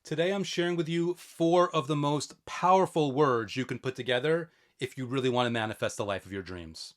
Today I'm sharing with you 4 of the most powerful words you can put together if you really want to manifest the life of your dreams.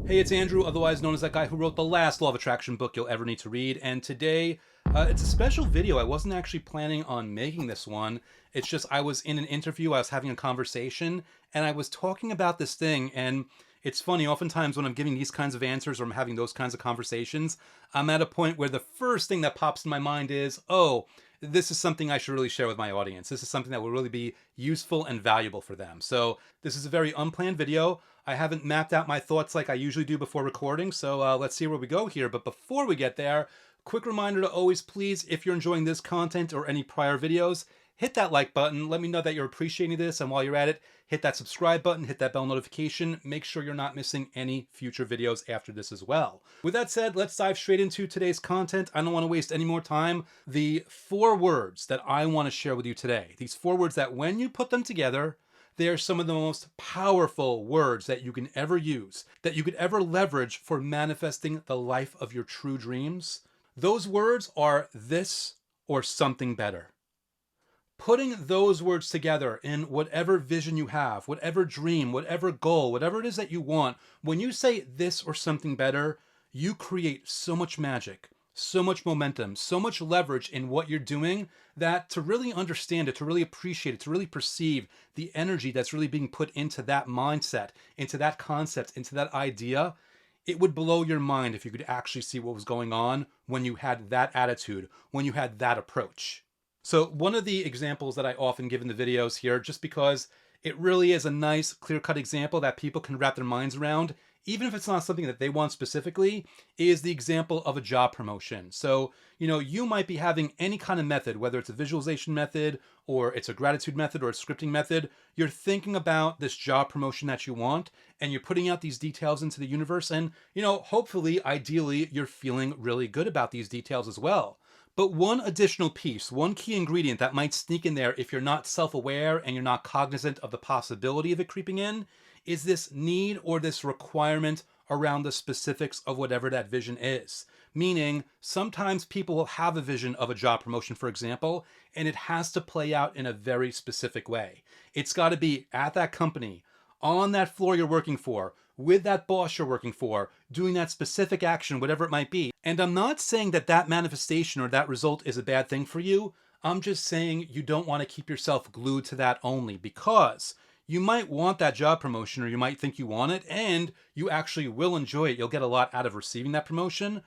Hey, it's Andrew, otherwise known as that guy who wrote the last Law of Attraction book you'll ever need to read. And today, it's a special video. I wasn't actually planning on making this one. It's just I was in an interview, I was having a conversation, and I was talking about this thing. And it's funny, oftentimes when I'm giving these kinds of answers or I'm having those kinds of conversations, I'm at a point where the first thing that pops in my mind is, oh, this is something I should really share with my audience. This is something that will really be useful and valuable for them. So this is a very unplanned video. I haven't mapped out my thoughts like I usually do before recording, so let's see where we go here. But before we get there, quick reminder to always please, if you're enjoying this content or any prior videos, hit that like button. Let me know that you're appreciating this, and while you're at it, hit that subscribe button, hit that bell notification. Make sure you're not missing any future videos after this as well. With that said, let's dive straight into today's content. I don't want to waste any more time. The 4 words that I want to share with you today, these 4 words that when you put them together, they are some of the most powerful words that you can ever use, that you could ever leverage for manifesting the life of your true dreams. Those words are this or something better. Putting those words together in whatever vision you have, whatever dream, whatever goal, whatever it is that you want, when you say this or something better, you create so much magic, so much momentum, so much leverage in what you're doing that to really understand it, to really appreciate it, to really perceive the energy that's really being put into that mindset, into that concept, into that idea, it would blow your mind if you could actually see what was going on when you had that attitude, when you had that approach. So one of the examples that I often give in the videos here, just because it really is a nice clear-cut example that people can wrap their minds around, even if it's not something that they want specifically, is the example of a job promotion. So, you might be having any kind of method, whether it's a visualization method, or it's a gratitude method, or a scripting method. You're thinking about this job promotion that you want, and you're putting out these details into the universe, and, hopefully, ideally, you're feeling really good about these details as well. But one additional piece, one key ingredient that might sneak in there if you're not self-aware and you're not cognizant of the possibility of it creeping in, is this need or this requirement around the specifics of whatever that vision is. Meaning, sometimes people will have a vision of a job promotion, for example, and it has to play out in a very specific way. It's got to be at that company, on that floor you're working for, with that boss you're working for, doing that specific action, whatever it might be. And I'm not saying that that manifestation or that result is a bad thing for you. I'm just saying you don't want to keep yourself glued to that only, because you might want that job promotion, or you might think you want it, and you actually will enjoy it. You'll get a lot out of receiving that promotion.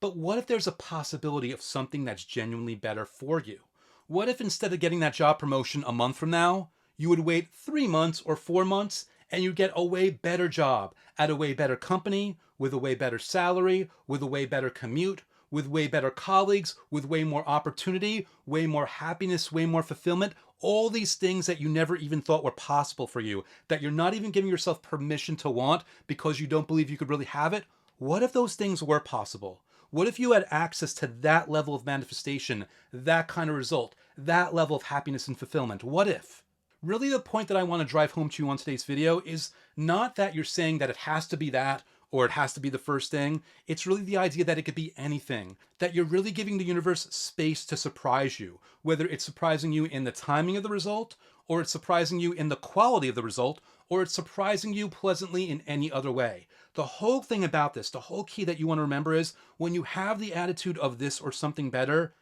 But what if there's a possibility of something that's genuinely better for you? What if instead of getting that job promotion a month from now, you would wait 3 months or 4 months and you get a way better job at a way better company, with a way better salary, with a way better commute, with way better colleagues, with way more opportunity, way more happiness, way more fulfillment, all these things that you never even thought were possible for you, that you're not even giving yourself permission to want because you don't believe you could really have it. What if those things were possible? What if you had access to that level of manifestation, that kind of result, that level of happiness and fulfillment? What if? Really, the point that I want to drive home to you on today's video is not that you're saying that it has to be that or it has to be the first thing. It's really the idea that it could be anything, that you're really giving the universe space to surprise you, whether it's surprising you in the timing of the result, or it's surprising you in the quality of the result, or it's surprising you pleasantly in any other way. The whole thing about this, the whole key that you want to remember is when you have the attitude of this or something better,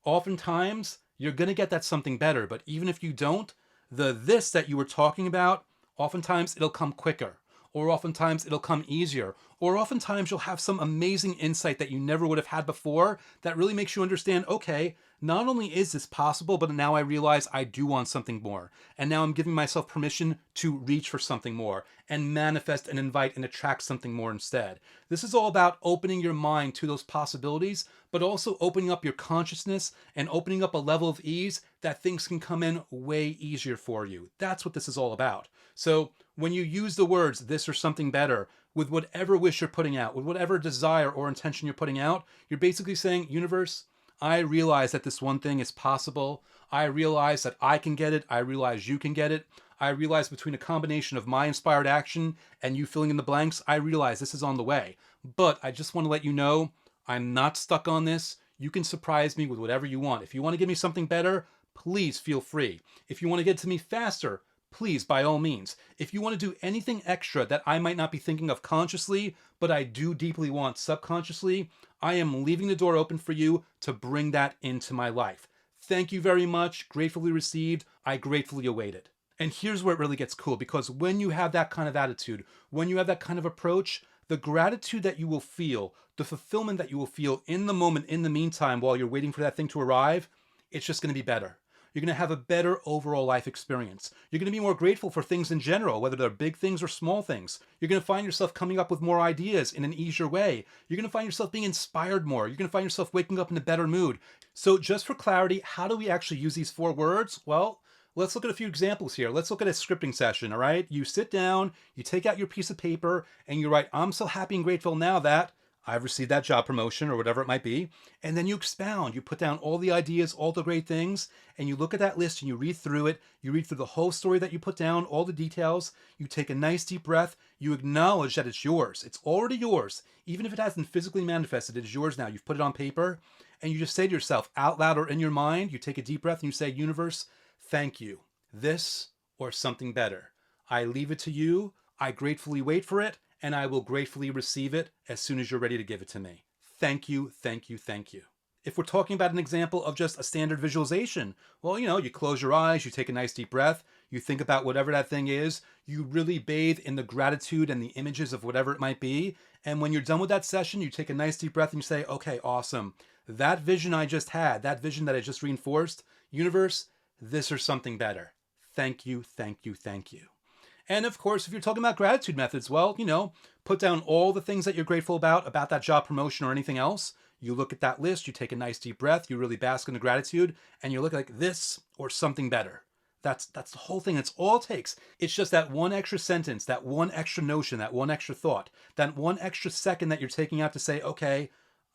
oftentimes you're going to get that something better. But even if you don't, the this that you were talking about, oftentimes it'll come quicker, or oftentimes it'll come easier, or oftentimes you'll have some amazing insight that you never would have had before that really makes you understand, okay, not only is this possible, but now I realize I do want something more. And now I'm giving myself permission to reach for something more and manifest and invite and attract something more instead. This is all about opening your mind to those possibilities, but also opening up your consciousness and opening up a level of ease that things can come in way easier for you. That's what this is all about. So when you use the words this or something better with whatever wish you're putting out, with whatever desire or intention you're putting out, you're basically saying, universe, I realize that this one thing is possible. I realize that I can get it. I realize you can get it. I realize between a combination of my inspired action and you filling in the blanks, I realize this is on the way. But I just want to let you know, I'm not stuck on this. You can surprise me with whatever you want. If you want to give me something better, please feel free. If you want to get to me faster, please, by all means. If you want to do anything extra that I might not be thinking of consciously, but I do deeply want subconsciously, I am leaving the door open for you to bring that into my life. Thank you very much. Gratefully received. I gratefully await it. And here's where it really gets cool, because when you have that kind of attitude, when you have that kind of approach, the gratitude that you will feel, the fulfillment that you will feel in the moment, in the meantime, while you're waiting for that thing to arrive, it's just going to be better. You're going to have a better overall life experience. You're going to be more grateful for things in general, whether they're big things or small things. You're going to find yourself coming up with more ideas in an easier way. You're going to find yourself being inspired more. You're going to find yourself waking up in a better mood. So just for clarity, how do we actually use these 4 words? Well, let's look at a few examples here. Let's look at a scripting session, all right? You sit down, you take out your piece of paper, and you write, I'm so happy and grateful now that I've received that job promotion or whatever it might be. And then you expound, you put down all the ideas, all the great things, and you look at that list and you read through it. You read through the whole story that you put down, all the details. You take a nice deep breath. You acknowledge that it's yours. It's already yours. Even if it hasn't physically manifested, it is yours now. You've put it on paper. And you just say to yourself out loud or in your mind, you take a deep breath and you say, universe, thank you. This or something better. I leave it to you. I gratefully wait for it. And I will gratefully receive it as soon as you're ready to give it to me. Thank you, thank you, thank you. If we're talking about an example of just a standard visualization, well, you close your eyes, you take a nice deep breath, you think about whatever that thing is, you really bathe in the gratitude and the images of whatever it might be. And when you're done with that session, you take a nice deep breath and you say, okay, awesome. That vision I just had, that vision that I just reinforced, universe, this or something better. Thank you, thank you, thank you. And of course, if you're talking about gratitude methods, well, put down all the things that you're grateful about that job promotion or anything else. You look at that list, you take a nice deep breath, you really bask in the gratitude, and you look like this or something better. That's the whole thing. That's all it takes. It's just that one extra sentence, that one extra notion, that one extra thought, that one extra second that you're taking out to say, okay,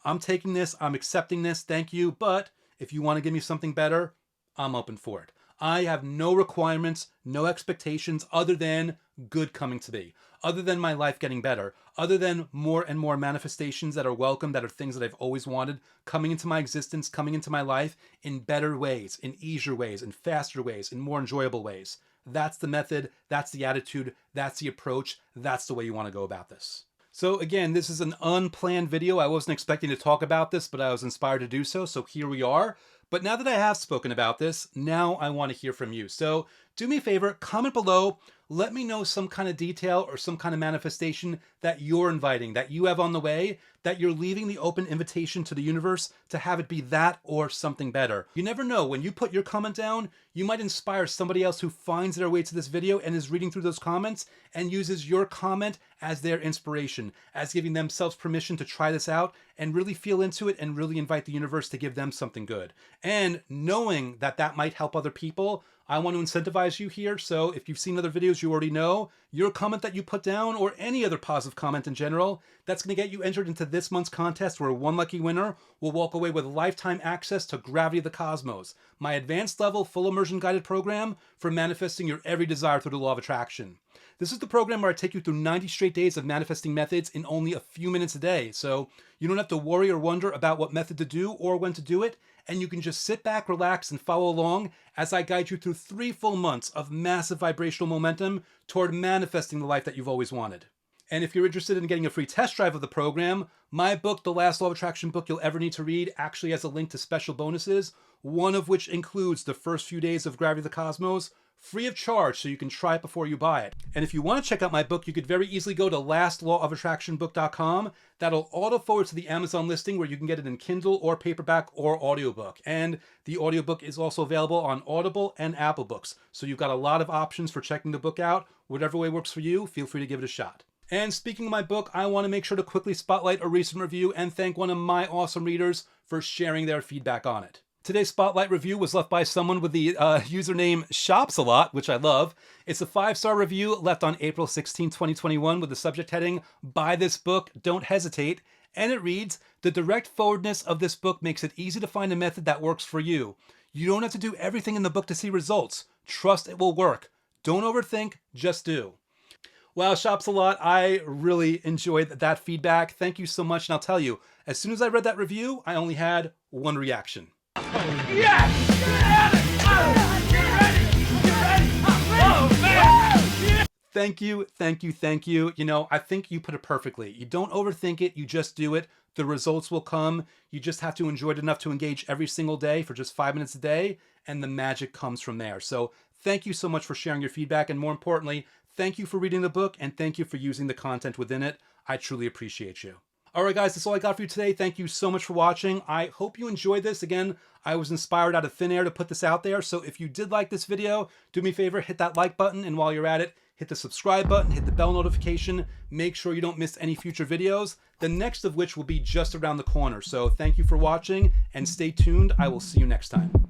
I'm taking this, I'm accepting this, thank you, but if you want to give me something better, I'm open for it. I have no requirements, no expectations other than good coming to me, other than my life getting better, other than more and more manifestations that are welcome, that are things that I've always wanted, coming into my existence, coming into my life in better ways, in easier ways, in faster ways, in more enjoyable ways. That's the method, that's the attitude, that's the approach, that's the way you want to go about this. So again, this is an unplanned video. I wasn't expecting to talk about this, but I was inspired to do so. So here we are. But now that I have spoken about this, now I want to hear from you. So do me a favor, comment below. Let me know some kind of detail or some kind of manifestation that you're inviting, that you have on the way, that you're leaving the open invitation to the universe to have it be that or something better. You never know. When you put your comment down, you might inspire somebody else who finds their way to this video and is reading through those comments and uses your comment as their inspiration, as giving themselves permission to try this out and really feel into it and really invite the universe to give them something good. And knowing that that might help other people, I want to incentivize you here. So if you've seen other videos, you already know your comment that you put down or any other positive comment in general, that's going to get you entered into this month's contest where one lucky winner will walk away with lifetime access to Gravity of the Cosmos, my advanced level full immersion guided program for manifesting your every desire through the law of attraction. This is the program where I take you through 90 straight days of manifesting methods in only a few minutes a day. So you don't have to worry or wonder about what method to do or when to do it. And you can just sit back, relax, and follow along as I guide you through 3 full months of massive vibrational momentum toward manifesting the life that you've always wanted. And if you're interested in getting a free test drive of the program, my book, The Last Law of Attraction Book You'll Ever Need to Read, actually has a link to special bonuses, one of which includes the first few days of Gravity of the Cosmos, free of charge, so you can try it before you buy it. And if you want to check out my book, you could very easily go to lastlawofattractionbook.com. That'll auto forward to the Amazon listing where you can get it in Kindle or paperback or audiobook. And the audiobook is also available on Audible and Apple Books. So you've got a lot of options for checking the book out. Whatever way works for you, feel free to give it a shot. And speaking of my book, I want to make sure to quickly spotlight a recent review and thank one of my awesome readers for sharing their feedback on it. Today's spotlight review was left by someone with the username ShopsALot, which I love. It's a 5-star review left on April 16, 2021 with the subject heading, "Buy this book, don't hesitate." And it reads, "The direct forwardness of this book makes it easy to find a method that works for you. You don't have to do everything in the book to see results. Trust it will work. Don't overthink, just do." Wow, ShopsALot, I really enjoyed that feedback. Thank you so much. And I'll tell you, as soon as I read that review, I only had one reaction. Yes! Get ready! Oh, man! Thank you, thank you, thank you. You know, I think you put it perfectly. You don't overthink it, you just do it. The results will come. You just have to enjoy it enough to engage every single day for just 5 minutes a day, and the magic comes from there. So thank you so much for sharing your feedback, and more importantly, thank you for reading the book, and thank you for using the content within it. I truly appreciate you. All right, guys, that's all I got for you today. Thank you so much for watching. I hope you enjoyed this. Again, I was inspired out of thin air to put this out there. So if you did like this video, do me a favor, hit that like button. And while you're at it, hit the subscribe button, hit the bell notification. Make sure you don't miss any future videos, the next of which will be just around the corner. So thank you for watching and stay tuned. I will see you next time.